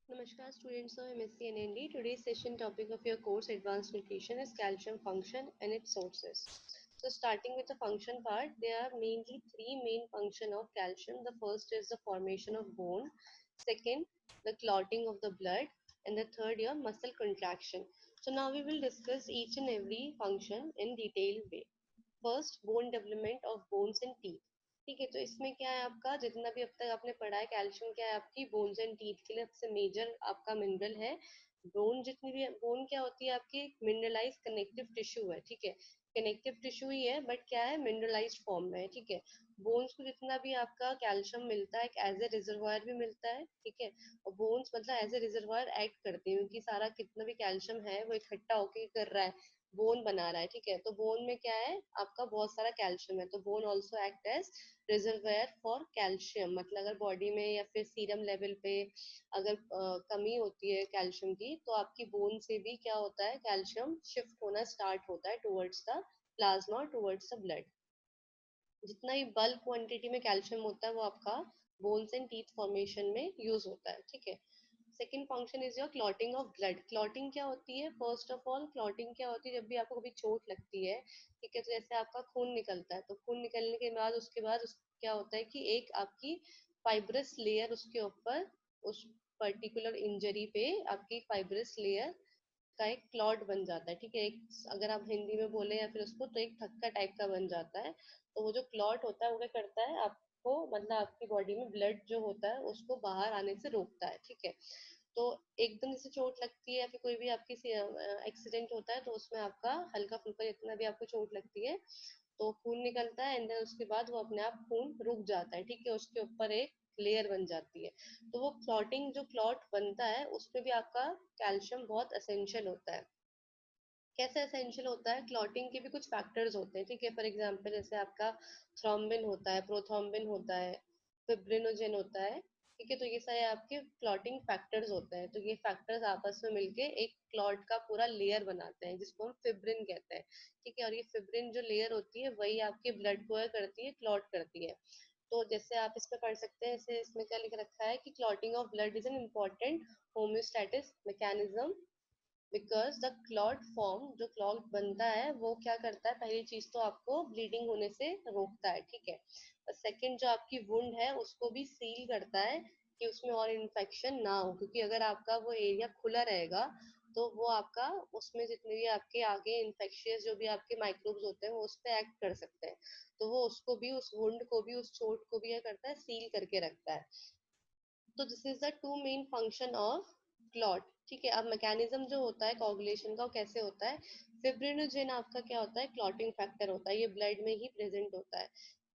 Namaskar students of MSc NND. Today's session topic of your course Advanced Nutrition is calcium function and its sources. So starting with the function part, there are mainly three main function of calcium. The first is the formation of bone, second the clotting of the blood, and the third your muscle contraction. So now we will discuss each and every function in detailed way. First bone development of bones and teeth. ठीक है, तो इसमें क्या है आपका जितना भी अब तक आपने पढ़ा है कैल्शियम क्या है आपकी बोन्स एंड टीथ के लिए सबसे मेजर आपका मिनरल है. बोन जितनी भी बोन क्या होती है आपकी मिनरलाइज कनेक्टिव टिश्यू है. ठीक है, कनेक्टिव टिश्यू ही है बट क्या है मिनरलाइज फॉर्म में है. ठीक है, बोन्स को जितना भी आपका कैल्शियम मिलता है एज ए रिजर्वायर भी मिलता है. ठीक है, और बोन्स मतलब एज ए रिजर्वायर एक्ट करते हैं क्योंकि सारा कितना भी कैल्शियम है वो इकट्ठा होके कर रहा है, बोन बना रहा है. ठीक है, तो बोन में क्या है आपका बहुत सारा कैल्शियम है, तो bone also act as reservoir for calcium. मतलब अगर बॉडी में या फिर सीरम लेवल पे अगर कमी होती है कैल्शियम की तो आपकी बोन से भी क्या होता है कैल्शियम शिफ्ट होना स्टार्ट होता है towards the plasma, towards the blood. जितना ही बल्क क्वांटिटी में कैल्शियम होता है वो आपका बोन्स एंड टीथ फॉर्मेशन में यूज होता है. ठीक है, second function is your clotting of blood. Clotting क्या होती है? फर्स्ट ऑफ ऑल क्लॉटिंग क्या होती है जब भी आपको कभी चोट लगती है. ठीक है, तो जैसे आपका खून निकलता है तो खून निकलने के बाद उसके बाद क्या होता है कि एक आपकी फाइब्रस लेयर उसके ऊपर उस पर्टिकुलर इंजरी पे आपकी फाइब्रस लेयर का एक क्लॉट बन जाता है. ठीक है, एक अगर आप हिंदी में बोले या फिर उसको तो एक थक्का टाइप का बन जाता है. तो वो जो क्लॉट होता है वो क्या करता है आपको मतलब आपकी बॉडी में ब्लड जो होता है उसको बाहर आने से रोकता है. ठीक है, तो एकदम जैसे चोट लगती है या फिर कोई भी आपकी एक्सीडेंट होता है तो उसमें आपका हल्का फुल्का जितना भी आपको चोट लगती है तो खून निकलता है एंड देन उसके बाद वो अपने आप खून रुक जाता है. ठीक है, उसके ऊपर एक लेयर बन जाती है. तो वो क्लॉटिंग जो क्लॉट बनता है उसमें भी आपका कैल्शियम बहुत असेंशियल होता है. कैसे असेंशियल होता है? क्लॉटिंग के भी कुछ फैक्टर्स होते हैं. ठीक है, फॉर एग्जांपल जैसे आपका थ्रोम्बिन होता है, प्रोथ्रोम्बिन होता है, फिब्रिनोजेन होता है. ठीक है, तो ये सारे आपके क्लॉटिंग फैक्टर्स होते हैं. तो ये फैक्टर्स आपस में मिलके एक क्लॉट का पूरा लेयर बनाते हैं जिसको हम फिब्रिन कहते हैं. ठीक है, और ये फिब्रिन जो लेयर होती है वही आपके ब्लड को करती है, क्लॉट करती है. तो जैसे आप इसमें पढ़ सकते हैं, जैसे इसमें क्या लिख रखा है कि clotting of blood is an important homeostasis mechanism because the clot form जो क्लॉट बनता है वो क्या करता है, पहली चीज तो आपको ब्लीडिंग होने से रोकता है. ठीक है, और सेकंड जो आपकी वुंड है उसको भी सील करता है कि उसमें और इन्फेक्शन ना हो, क्योंकि अगर आपका वो एरिया खुला रहेगा तो वो आपका उसमें जितने भी आपके आगे इन्फेक्शियस जो भी आपके माइक्रोब्स होते हैं वो उस पर एक्ट कर सकते हैं. तो वो उसको भी उस वुंड को भी उस चोट को भी क्या करता है, सील करके रखता है. तो this is the two main function of clot. ठीक है, अब मैकेनिज्म जो होता है कोagulation का वो कैसे होता है? फिब्रिनोजेन आपका क्या होता है, क्लॉटिंग फैक्टर होता है, ये ब्लड में ही प्रेजेंट होता है.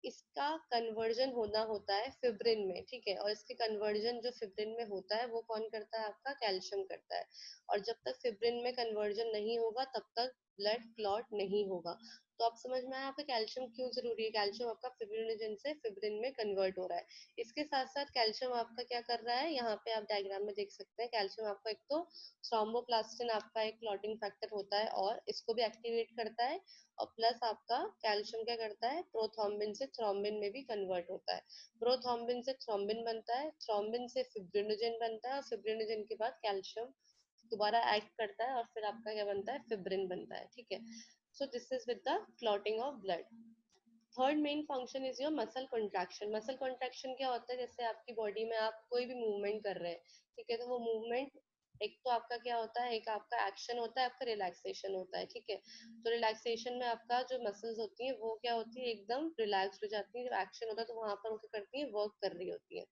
इसका कन्वर्जन होना होता है फिब्रिन में. ठीक है, और इसके कन्वर्जन जो फिब्रिन में होता है वो कौन करता है, आपका कैल्शियम करता है. और जब तक फिब्रिन में कन्वर्जन नहीं होगा तब तक ब्लड क्लॉट नहीं होगा. तो आप समझ में आया आपका कैल्शियम क्यों जरूरी है. कैल्शियम आपका फिब्रिनोजन से फिब्रिन में कन्वर्ट हो रहा है. इसके साथ साथ कैल्शियम आपका क्या कर रहा है, यहाँ पे आप डायग्राम में देख सकते हैं. कैल्शियम आपका एक तो थ्रोम्बोप्लास्टिन आपका एक क्लॉटिंग फैक्टर होता है और इसको भी एक्टिवेट करता है. और प्लस आपका कैल्शियम क्या करता है, प्रोथ्रोम्बिन से थ्रोम्बिन में भी कन्वर्ट होता है. प्रोथ्रोम्बिन से थ्रोम्बिन बनता है, थ्रोम्बिन से फिब्रिनोजन बनता है और फिब्रिनोजन के बाद कैल्शियम दोबारा एक्ट करता है और फिर आपका क्या बनता है, फिब्रिन बनता है. ठीक है, so this is with the clotting of blood. Third main function is your muscle contraction. Muscle contraction क्या होता है, जैसे आपकी बॉडी में आप कोई भी मूवमेंट कर रहे हैं. ठीक है, तो वो मूवमेंट एक तो आपका क्या होता है, एक आपका एक्शन होता है, आपका रिलैक्सेशन होता है. ठीक है, तो रिलैक्सेशन में आपका जो मसल्स होती हैं वो क्या होती है, एकदम रिलैक्स हो जाती है. जब एक्शन होता है तो वहां पर वो क्या करती है, वर्क कर रही होती है.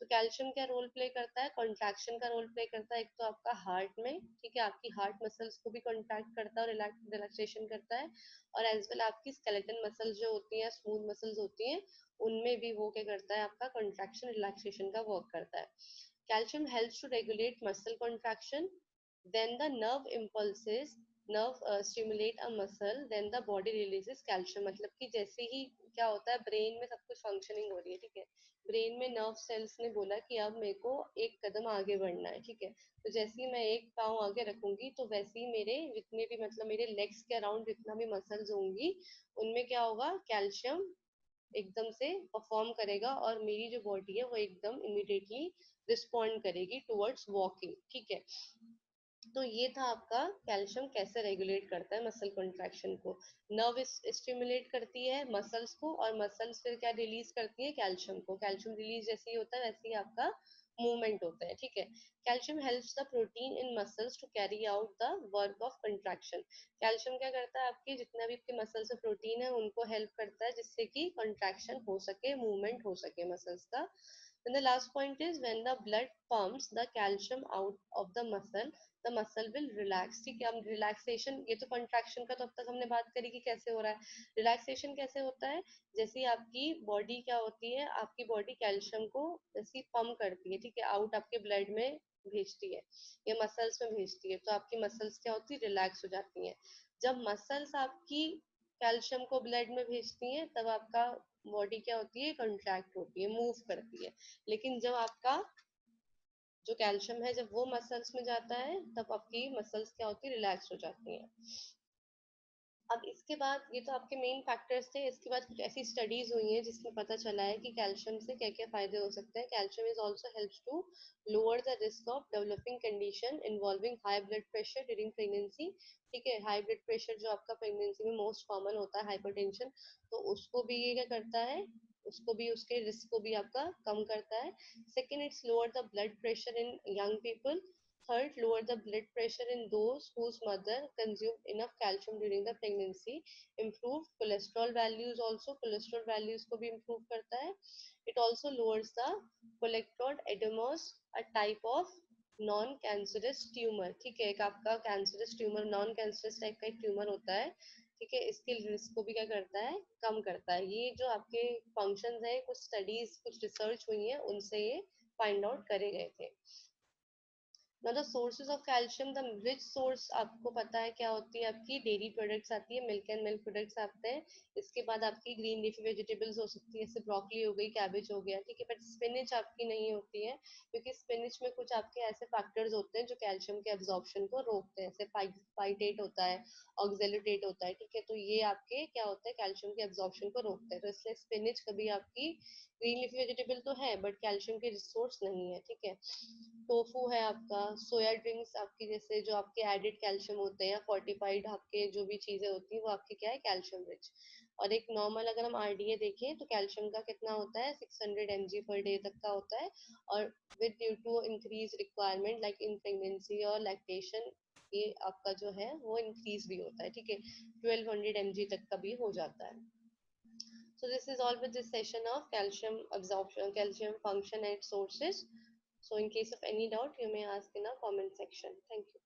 तो कैल्शियम क्या रोल प्ले करता है, कॉन्ट्रैक्शन का रोल प्ले करता है. एक तो आपका हार्ट में, ठीक है, आपकी हार्ट मसल्स को भी कॉन्ट्रैक्ट करता है और रिलैक्सेशन करता है. और एज वेल आपकी स्केलेटन मसल्स जो होती हैं, स्मूथ मसल्स होती हैं, उनमें भी वो क्या करता है, आपका कॉन्ट्रैक्शन रिलैक्सेशन का वर्क करता है. Calcium helps to regulate muscle contraction. Then the nerve impulses, nerve stimulate a muscle, then the body releases calcium. मतलब कि जैसे ही क्या होता है, ब्रेन में सब कुछ फंक्शनिंग हो रही है. ठीक है, ब्रेन में नर्व सेल्स ने बोला कि अब मेरे को एक कदम आगे बढ़ना है. ठीक है, तो जैसे ही मैं एक पाँव आगे रखूंगी तो वैसे ही मेरे जितने भी मतलब मेरे लेग्स के अराउंड जितना भी मसल्स होंगी उनमें क्या होगा, कैल्शियम एकदम से परफॉर्म करेगा और मेरी जो बॉडी है वो एकदम इमिडिएटली रिस्पॉन्ड करेगी टुवर्ड्स वॉकिंग, ठीक है। तो ये था आपका कैल्शियम कैसे रेगुलेट करता है मसल कॉन्ट्रैक्शन को। नर्व स्टिमुलेट करती है मसल्स को, और मसल्स फिर क्या रिलीज करती है, कैल्शियम को। कैल्शियम रिलीज जैसे ही होता है वैसे ही आपका मूवमेंट होता है, ठीक है। Calcium helps the protein in muscles to carry out the work of contraction. Calcium क्या करता है, आपके जितना भी आपके मसल्स में प्रोटीन है उनको हेल्प करता है जिससे कि कंट्रैक्शन हो सके, मूवमेंट हो सके मसल्स का। Then the last point is when the blood pumps the calcium out of the muscle will relax, ठीक है। अब रिलैक्सेशन, ये तो कंट्रैक्शन का तो अब तक हमने बात करी कि कैसे हो रहा है। रिलैक्सेशन कैसे होता है, जैसे ही आपकी बॉडी क्या होती है, आपकी बॉडी कैल्शियम को जैसे पंप करती है, ठीक है, आउट आपके ब्लड में भेजती है या मसल्स में भेजती है, तो आपकी मसल्स क्या होती है, रिलैक्स हो जाती हैं। जब मसल्स आपकी कैल्शियम को ब्लड में भेजती हैं तब आपका बॉडी क्या होती है, कंट्रैक्ट होती है, मूव करती है। लेकिन जब आपका जो कैल्शियम है जब वो मसल्स में जाता है तब आपकी मसल्स क्या होती है, रिलैक्स हो जाती हैं। अब इसके बाद ये तो आपके मेन फैक्टर्स थे। इसके बाद कुछ ऐसी स्टडीज हुई हैं जिसमें पता चला है कि कैल्शियम से क्या क्या फायदे हो सकते हैं। Calcium is also helps to lower the risk of developing condition involving high blood pressure during pregnancy, ठीक है। हाई ब्लड प्रेशर जो आपका प्रेगनेंसी में मोस्ट कॉमन होता है, हाइपरटेंशन, तो उसको भी ये क्या करता है, उसको भी, उसके रिस्क को भी आपका कम करता है। Second, it's lower the blood pressure in young people. Third, lower the blood pressure in those whose mother consumed enough calcium during the pregnancy. Improve cholesterol values also, cholesterol values को भी improve करता है। It also lowers the cholecystol adenomos, a type of non cancerous tumour, ठीक है। एक आपका cancerous tumour, non cancerous type का एक ट्यूमर होता है, ठीक है। इसके रिस्क को भी क्या करता है, कम करता है। ये जो आपके फंक्शंस है, कुछ स्टडीज, कुछ रिसर्च हुई है, उनसे ये फाइंड आउट करे गए थे। Now the sources of calcium, the rich source आपको पता है क्या होती है, आपकी डेयरी प्रोडक्ट्स आती है, मिल्क एंड मिल्क प्रोडक्ट्स आते हैं। इसके बाद आपकी ग्रीन लीफी वेजिटेबल्स हो सकती है, जैसे ब्रोकली हो गई, कैबेज हो गया, ठीक है। बट स्पिनिच आपकी नहीं होती है, क्योंकि स्पिनिच में कुछ आपके ऐसे फैक्टर्स होते हैं जो कैल्शियम के एब्जॉर्प्शन को रोकते हैं, जैसे फाइटेट होता है, ऑक्जेलोटेट होता है, ठीक है। तो ये आपके क्या होता है, कैल्शियम के एब्जॉर्प्शन को रोकते हैं। तो इसलिए स्पिनिच कभी आपकी ग्रीन लीफी वेजिटेबल तो है बट कैल्शियम के रिसोर्स नहीं है, ठीक है। टोफू है आपका, सोया ड्रिंक्स आपकी, जैसे जो आपके एडेड कैल्शियम होते हैं, फोर्टिफाइड आपके जो भी चीजें होती हैं वो आपकी क्या है, कैल्शियम रिच। और एक नॉर्मल अगर हम आरडीए देखें तो कैल्शियम का कितना होता है, 600 mg पर डे तक का होता है। और with due to increase requirement like in pregnancy और लैक्टेशन, ये आपका जो है वो इंक्रीज भी होता है, ठीक है। 1200 mg तक का भी हो जाता है। So this is all with this session of calcium absorption, calcium function and sources. So in case of any doubt, you may ask in the comment section. Thank you.